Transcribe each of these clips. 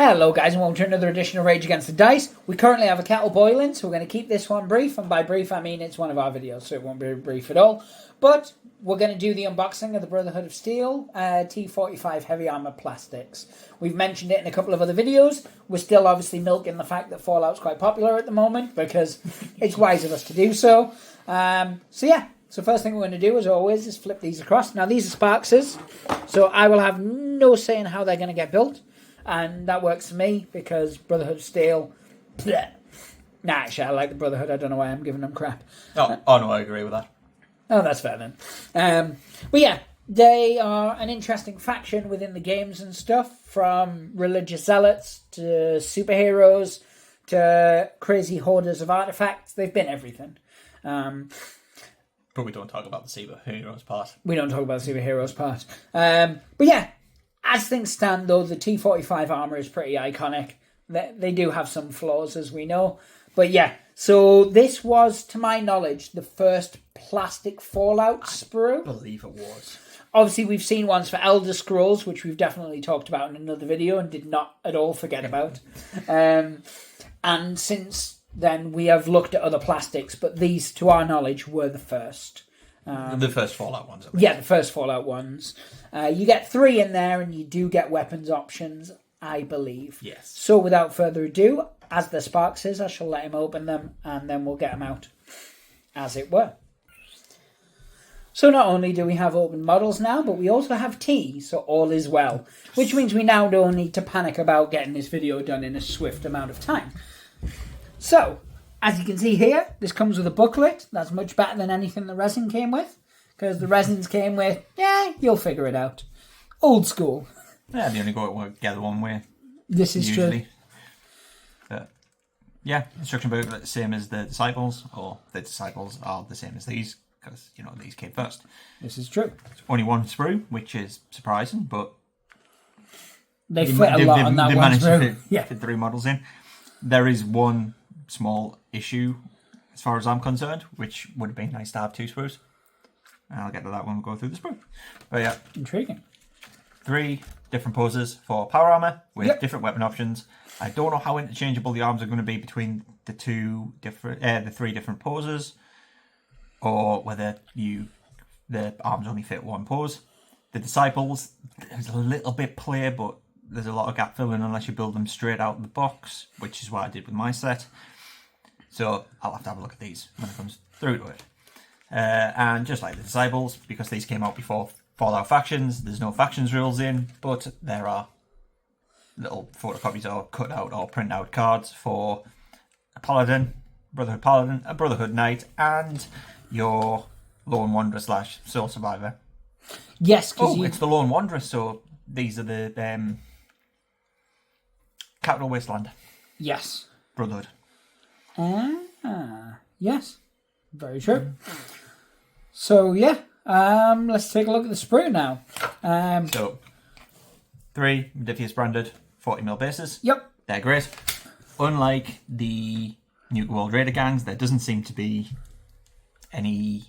Hello guys and welcome to another edition of Rage Against the Dice. We currently have a kettle boiling, so we're going to keep this one brief, and by brief I mean it's one of our videos, so it won't be brief at all. But we're going to do the unboxing of the Brotherhood of Steel T45 Heavy Armour Plastics. We've mentioned it in a couple of other videos. We're still obviously milking the fact that Fallout's quite popular at the moment, because it's wise of us to do so. So first thing we're going to do, as always, is flip these across. Now these are Sparxes, so I will have no say in how they're going to get built. And that works for me, because Brotherhood of Steel... Bleh. Nah, actually, I like the Brotherhood. I don't know why I'm giving them crap. Oh no, I agree with that. Oh, that's fair then. But yeah, they are an interesting faction within the games and stuff, from religious zealots to superheroes to crazy hoarders of artifacts. They've been everything. But we don't talk about the superheroes part. We don't talk about the superheroes part. But yeah, as things stand, though, the T45 armour is pretty iconic. They do have some flaws, as we know. But yeah, so this was, to my knowledge, the first plastic Fallout sprue. I believe it was. Obviously, we've seen ones for Elder Scrolls, which we've definitely talked about in another video and did not at all forget about. And since then, we have looked at other plastics, but these, to our knowledge, were the first. The first Fallout ones, at least. Yeah, the first Fallout ones. You get 3 in there, and you do get weapons options, I believe. Yes. So without further ado, as the Sparxes, I shall let him open them, and then we'll get them out, as it were. So not only do we have open models now, but we also have tea, so all is well. Which means we now don't need to panic about getting this video done in a swift amount of time. So, as you can see here, this comes with a booklet. That's much better than anything the resin came with. Because the resins came with, yeah, you'll figure it out. Old school. Yeah, they only go together one way. This is usually. true. But yeah, instruction book the same as the Disciples, or the Disciples are the same as these, because, you know, these came first. This is true. It's only one sprue, which is surprising, but... They fit a lot on that one managed sprue. to fit 3 models in. There is one small issue, as far as I'm concerned, which would have been nice to have 2 sprues. I'll get to that when we go through the sprue. But yeah. Intriguing. 3 different poses for power armor with different weapon options. I don't know how interchangeable the arms are going to be between the 3 different poses, or whether the arms only fit one pose. The Disciples, there's a little bit play, but there's a lot of gap filling unless you build them straight out of the box, which is what I did with my set. So I'll have to have a look at these when it comes through to it. And just like the Disciples, because these came out before Fallout Factions, there's no factions rules in, but there are little photocopies or cut out or print out cards for a Paladin, a Brotherhood Knight, and your Lone Wanderer / Soul Survivor. Yes, because it's the Lone Wanderer, so these are the Capital Wasteland. Yes. Brotherhood. Yes. Very true. So, yeah. Let's take a look at the sprue now. So, 3 Modiphius branded 40mm bases. Yep. They're great. Unlike the Nuke World Raider gangs, there doesn't seem to be any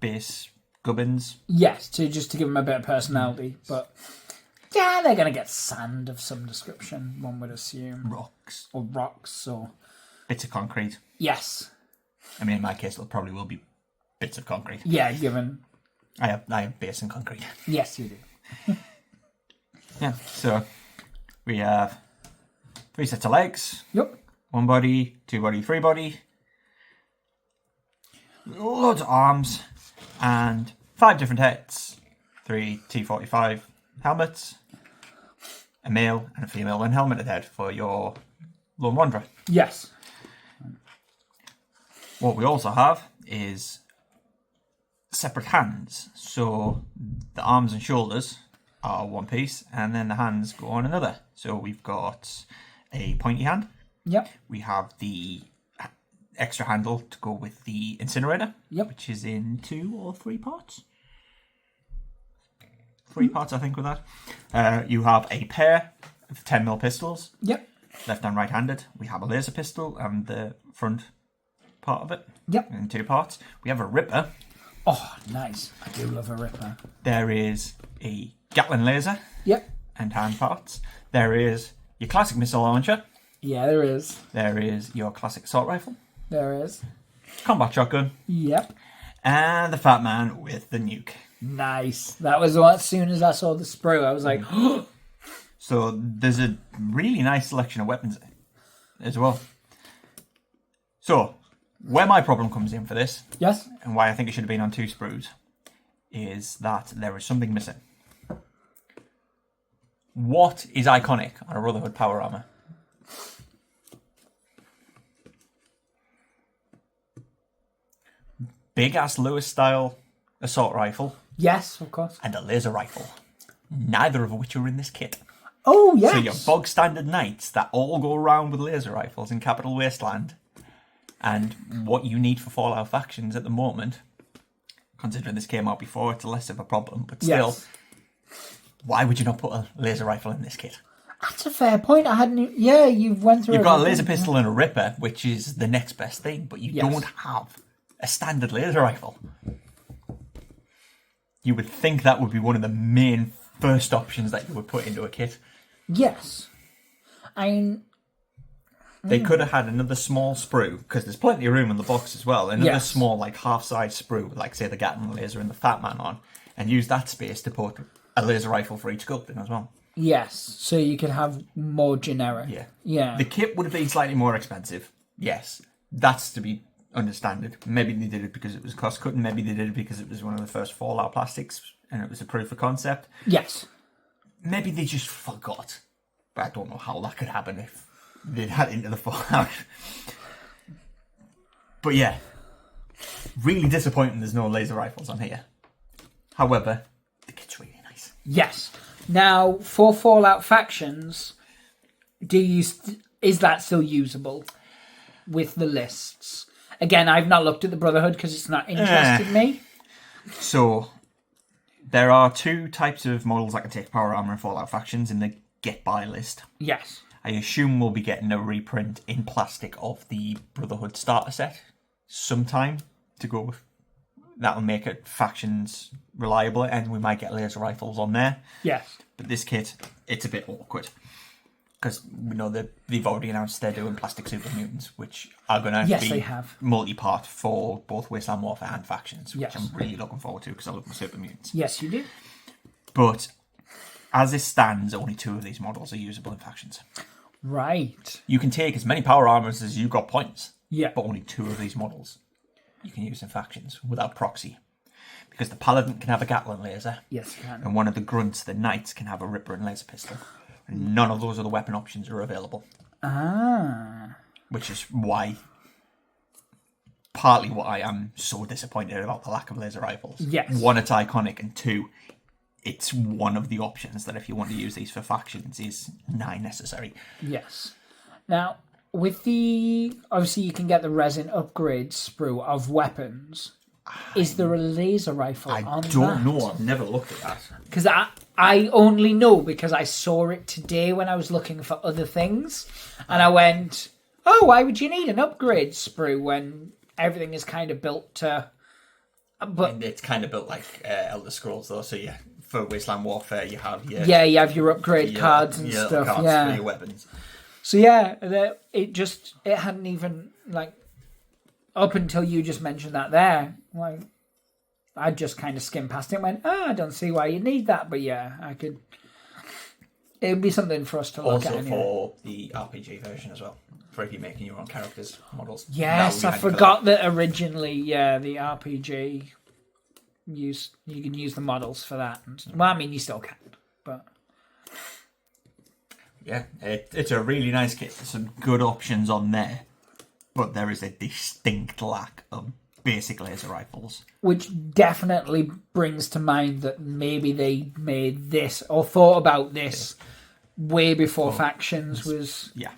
base gubbins. Yes, just to give them a bit of personality. But, yeah, they're going to get sand of some description, one would assume. Rocks. Or rocks, or... Bits of concrete. Yes. I mean, in my case, it probably will be bits of concrete. Yeah, given... I have base and concrete. Yes, you do. Yeah, so we have 3 sets of legs. Yep. 1 body, 2 body, 3 body. Loads of arms. And 5 different heads. 3 T45 helmets. A male and a female unhelmeted head for your Lone Wanderer. Yes. What we also have is separate hands. So the arms and shoulders are one piece, and then the hands go on another. So we've got a pointy hand. Yep. We have the extra handle to go with the incinerator. Yep. Which is in 2 or 3 parts. 3 parts, I think, with that. You have a pair of 10mm pistols. Yep. Left and right-handed. We have a laser pistol and the front part of it. Yep. In 2 parts. We have a ripper. Oh, nice. I do love a ripper. There is a Gatling laser. Yep. and hand parts. There is your classic missile launcher. Yeah, there is. There is your classic assault rifle. There is. Combat shotgun. Yep. And the fat man with the nuke. Nice. That was what, as soon as I saw the sprue, I was like, So there's a really nice selection of weapons as well. So, where my problem comes in for this, yes. and why I think it should have been on 2 sprues, is that there is something missing. What is iconic on a Brotherhood power armor? Big ass Lewis style assault rifle. Yes, of course. And a laser rifle. Neither of which are in this kit. Oh, yes. So your bog standard knights that all go around with laser rifles in Capital Wasteland, and what you need for Fallout factions at the moment, considering this came out before, it's less of a problem, but still, why would you not put a laser rifle in this kit? That's a fair point. I hadn't. Yeah, you've went through. You've got a laser pistol and a ripper, which is the next best thing, but you don't have a standard laser rifle. You would think that would be one of the main first options that you would put into a kit. Yes. They could have had another small sprue, because there's plenty of room in the box as well. Another small, like, half-size sprue, like, say, the Gatling laser and the Fat Man on, and use that space to put a laser rifle for each sculpt in as well. Yes, so you could have more generic. Yeah. Yeah. The kit would have been slightly more expensive. Yes. That's to be understood. Maybe they did it because it was cost-cutting. Maybe they did it because it was one of the first Fallout plastics, and it was a proof of concept. Yes. Maybe they just forgot. But I don't know how that could happen if they'd had it into the Fallout. But yeah, really disappointing there's no laser rifles on here. However, the kit's really nice. Yes. Now, for Fallout factions, is that still usable with the lists? Again, I've not looked at the Brotherhood because it's not interested me. So, there are 2 types of models that can take power armor and Fallout factions in the get by list. Yes. I assume we'll be getting a reprint in plastic of the Brotherhood starter set sometime to go with. That'll make it factions reliable, and we might get laser rifles on there. Yes. But this kit, it's a bit awkward. Because we know that they've already announced they're doing plastic super mutants, which are going to be multi-part for both Wasteland Warfare and factions, which I'm really looking forward to because I love my super mutants. Yes, you do. But as it stands, only 2 of these models are usable in factions. Right. You can take as many power armors as you've got points. Yeah. But only 2 of these models you can use in factions without proxy. Because the Paladin can have a Gatling laser. Yes, you can. And one of the Grunts, the Knights, can have a Ripper and laser pistol. And none of those other weapon options are available. Ah. Which is why, partly what I am so disappointed about the lack of laser rifles. Yes. 1, it's iconic, and 2, it's one of the options that if you want to use these for factions is nigh necessary. Yes. Now, with obviously you can get the resin upgrade sprue of weapons. Is there a laser rifle on that? I don't know. I've never looked at that. Because I only know because I saw it today when I was looking for other things. And I went, oh, why would you need an upgrade sprue when everything is kind of built to... And it's kind of built like Elder Scrolls, though. So yeah, for Wasteland Warfare, you have your... Yeah, you have your upgrade cards and stuff. Cards for your weapons. So yeah, it hadn't even, like, up until you just mentioned that there, like, I just kind of skimmed past it and went, I don't see why you need that, but yeah, it would be something for us to look at. Also for the RPG version as well, for if you're making your own characters, models. Yes, I forgot that originally, the RPG, you can use the models for that. Well, I mean, you still can, but... Yeah, it's a really nice kit. There's some good options on there, but there is a distinct lack of basic laser rifles. Which definitely brings to mind that maybe they made this or thought about this way before factions was... Yeah.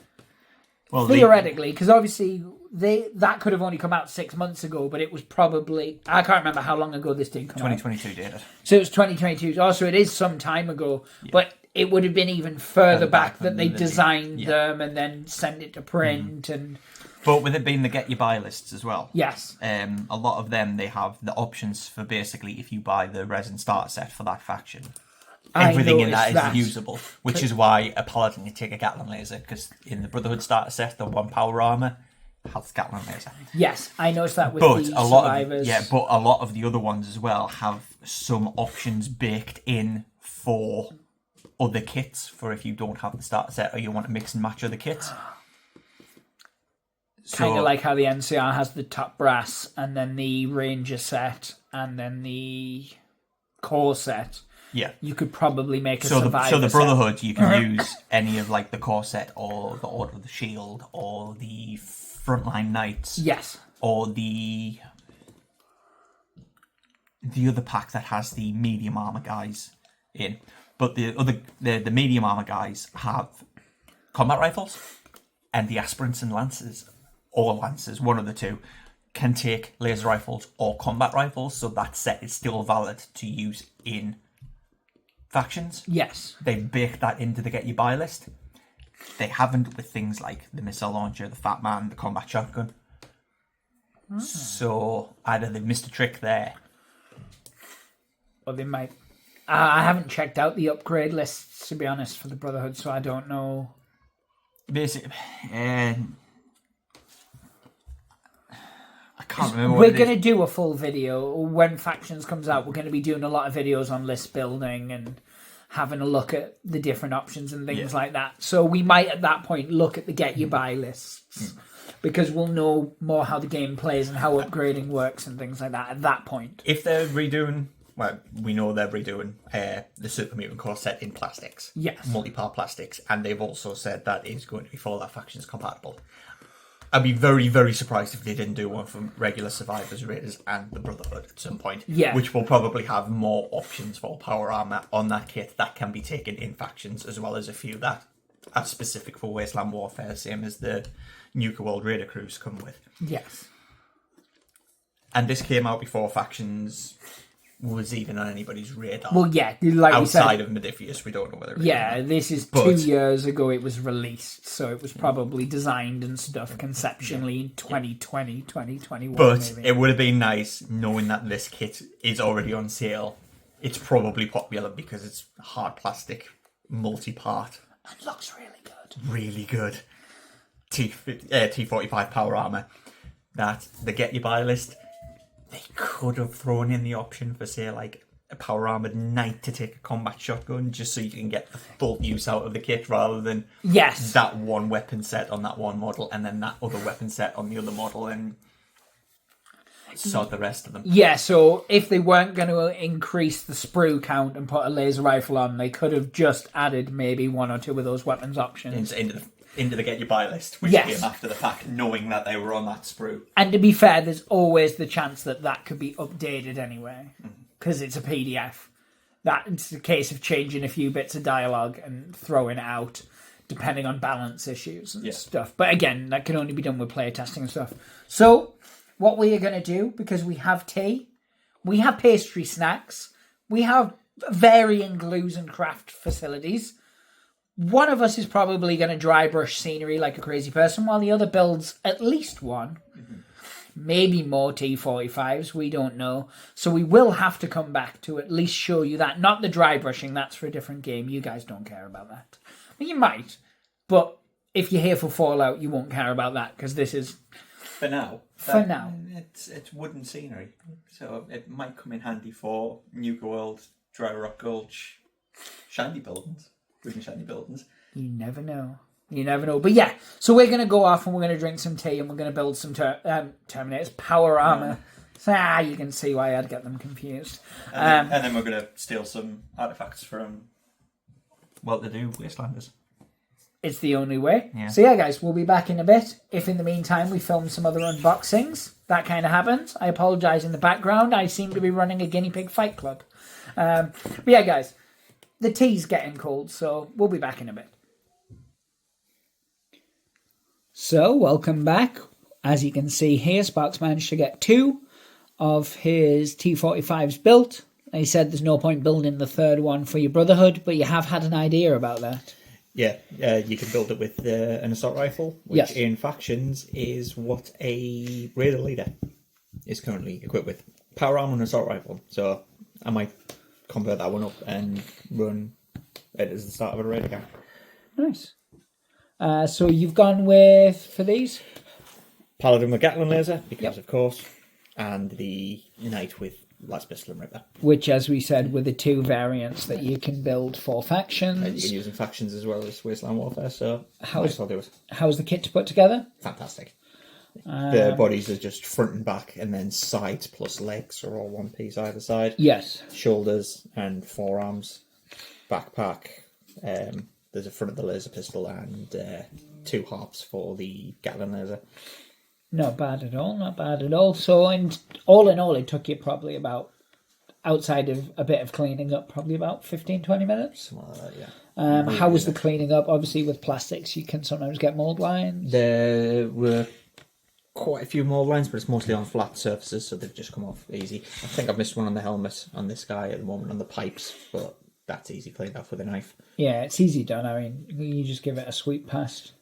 Well, theoretically, because obviously that could have only come out 6 months ago, but it was probably... I can't remember how long ago this did come 2022 out. did. So it was 2022. Also, it is some time ago, but it would have been even further back that they designed them and then sent it to print and... But with it being the get you buy lists as well. Yes. A lot of them, they have the options for basically if you buy the resin starter set for that faction. everything in that is usable, which is why a paladin can take a Gatling laser, because in the Brotherhood starter set, the one power armor has Gatling laser. Yes, I noticed that with the survivors. But a lot of the other ones as well have some options baked in for other kits, for if you don't have the starter set or you want to mix and match other kits. Kind of like how the NCR has the top brass and then the Ranger set and then the core set. Yeah. You could probably make a survivor So the Brotherhood, set. You can use any of like the core set or the Order of the Shield or the Frontline Knights. Yes. Or the other pack that has the medium armor guys in. But the medium armor guys have combat rifles, and the aspirants and lancers, or lancers, one of the two, can take laser rifles or combat rifles, so that set is still valid to use in factions. Yes. They've baked that into the get you buy list. They haven't with things like the missile launcher, the Fat Man, the combat shotgun. So either they've missed a trick there, or they might. I haven't checked out the upgrade lists, to be honest, for the Brotherhood, so I don't know. Basically, I can't remember. We're going to do a full video when Factions comes out. We're going to be doing a lot of videos on list building and having a look at the different options and things like that. So we might at that point look at the get you buy lists because we'll know more how the game plays and how upgrading works and things like that at that point. If they're redoing, well, we know they're redoing the Super Mutant core set in plastics. Yes. Multi-part plastics. And they've also said that is going to be Fallout Factions compatible. I'd be very, very surprised if they didn't do one for regular Survivors, Raiders, and the Brotherhood at some point. Yeah. Which will probably have more options for power armor on that kit that can be taken in factions, as well as a few that are specific for Wasteland Warfare, same as the Nuka World Raider crews come with. Yes. And this came out before factions was even on anybody's radar. Well, yeah, like outside of Modifius, we don't know whether. This is 2 years ago. It was released, so it was probably designed and stuff conceptually in 2020, 2021. But maybe. It would have been nice knowing that this kit is already on sale. It's probably popular because it's hard plastic, multi-part. It looks really good. Really good. T45 power armor. That the get you buy list. They could have thrown in the option for, say, like a power armored knight to take a combat shotgun, just so you can get the full use out of the kit, rather than that one weapon set on that one model and then that other weapon set on the other model and sod the rest of them. Yeah, so if they weren't going to increase the sprue count and put a laser rifle on, they could have just added maybe one or two of those weapons options into the get you buy list, which came after the pack, knowing that they were on that sprue. And to be fair, there's always the chance that that could be updated anyway, because it's a PDF. That's a case of changing a few bits of dialogue and throwing it out, depending on balance issues and stuff. But again, that can only be done with player testing and stuff. So, what we are going to do, because we have tea, we have pastry snacks, we have varying glues and craft facilities. One of us is probably going to dry brush scenery like a crazy person, while the other builds at least one. Maybe more T45s, we don't know. So we will have to come back to at least show you that. Not the dry brushing, that's for a different game. You guys don't care about that. Well, you might, but if you're here for Fallout, you won't care about that, because this is... For now. It's wooden scenery, so it might come in handy for Nuka World, Dry Rock Gulch, shandy buildings. Wooden shandy buildings. You never know. You never know. But yeah, so we're going to go off and we're going to drink some tea and we're going to build some Terminators power armor. So you can see why I'd get them confused. And then we're going to steal some artifacts from well-to-do Wastelanders. It's the only way. Yeah. So yeah, guys, we'll be back in a bit. If in the meantime we film some other unboxings, that kind of happens. I apologise in the background. I seem to be running a guinea pig fight club. But yeah, guys. The tea's getting cold, so we'll be back in a bit. So, welcome back. As you can see here, Sparks managed to get 2 of his T45s built. He said there's no point building the third one for your Brotherhood, but you have had an idea about that. Yeah, you can build it with an assault rifle, which in factions is what a Raider leader is currently equipped with. Power armor and assault rifle. So I might convert that one up and run it as the start of a raid again. Nice. So you've gone with, for these? Paladin with Gatling laser, because of course, and the Knight with Last Pistol and Ripper. Which, as we said, were the two variants that you can build for factions. And you can use in factions as well as Wasteland Warfare, so might as well do it. How's the kit to put together? Fantastic. The bodies are just front and back, and then sides plus legs are all one piece either side. Yes. Shoulders and forearms. Backpack. There's a front of the laser pistol and 2 hops for the Gatling laser. Not bad at all, not bad at all. So, and all in all, it took you probably about, outside of a bit of cleaning up, probably about 15-20 minutes. Something like that, yeah. How was the cleaning up? Obviously, with plastics, you can sometimes get mold lines. There were quite a few mold lines, but it's mostly on flat surfaces, so they've just come off easy. I think I've missed one on the helmet on this guy at the moment, on the pipes, but that's easy cleaned off with a knife. Yeah, it's easy done. I mean, you just give it a sweep past.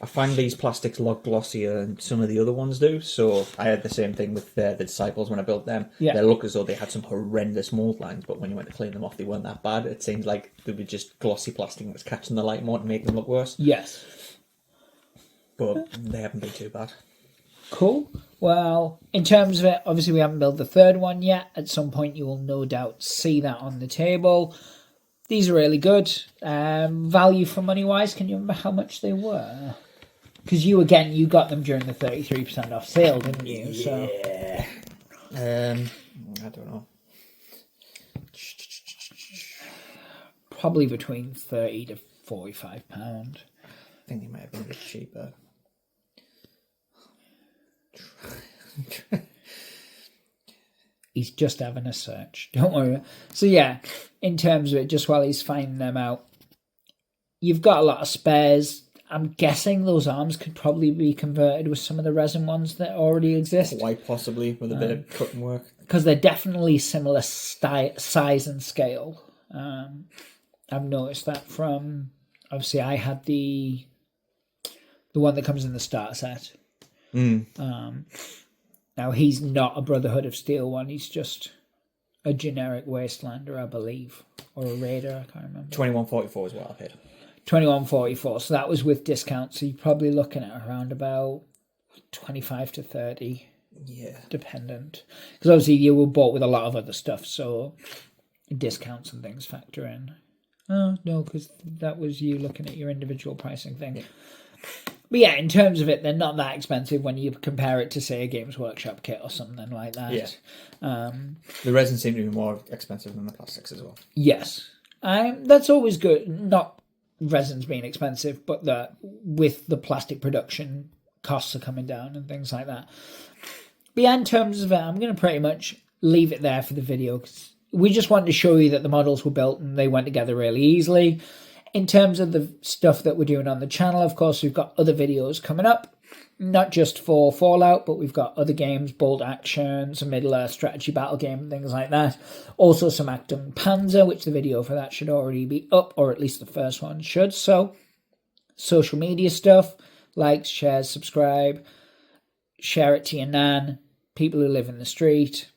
I find these plastics a lot glossier than some of the other ones do, so I had the same thing with the Disciples when I built them. Yeah. They look as though they had some horrendous mold lines, but when you went to clean them off, they weren't that bad. It seemed like they were just glossy plastic that was catching the light more to make them look worse. Yes. But they haven't been too bad. Cool. Well, in terms of it, obviously we haven't built the third one yet. At some point you will no doubt see that on the table. These are really good. Value for money wise, can you remember how much they were? Because you got them during the 33% off sale, didn't you? Yeah. I don't know. Probably between £30 to £45. I think they might have been a bit cheaper. He's just having a search. Don't worry. So yeah, in terms of it, just while he's finding them out, you've got a lot of spares. I'm guessing those arms could probably be converted with some of the resin ones that already exist. Quite possibly, with a bit of cutting work. Because they're definitely similar size and scale. I've noticed that from, obviously I had the one that comes in the starter set. Now he's not a Brotherhood of Steel one, he's just a generic Wastelander, I believe. Or a Raider, I can't remember. 2144 is what I paid. 21.44, so that was with discount, so you're probably looking at around about 25 to 30. Yeah. Dependent. Because obviously you were bought with a lot of other stuff, so discounts and things factor in. Oh, no, because that was you looking at your individual pricing thing. Yeah. But yeah, in terms of it, they're not that expensive when you compare it to, say, a Games Workshop kit or something like that. Yeah. The resin seemed to be more expensive than the plastics as well. Yes. That's always good. Not resins being expensive, but with the plastic production, costs are coming down and things like that. But yeah, in terms of it, I'm going to pretty much leave it there for the video, because we just wanted to show you that the models were built and they went together really easily. In terms of the stuff that we're doing on the channel, of course, we've got other videos coming up, not just for Fallout, but we've got other games, Bold Action, some Middle-earth strategy battle game, and things like that. Also some Actum Panzer, which the video for that should already be up, or at least the first one should. So, social media stuff, likes, shares, subscribe, share it to your nan, people who live in the street,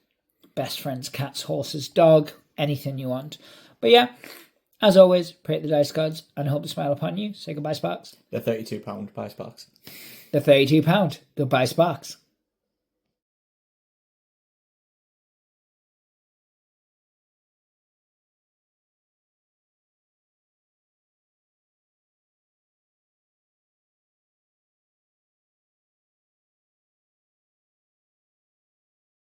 best friends, cats, horses, dog, anything you want. But yeah, as always, pray to the dice gods and hope to smile upon you. Say goodbye, Sparks. They're £32 by Sparks. They're £32. Goodbye, Sparks.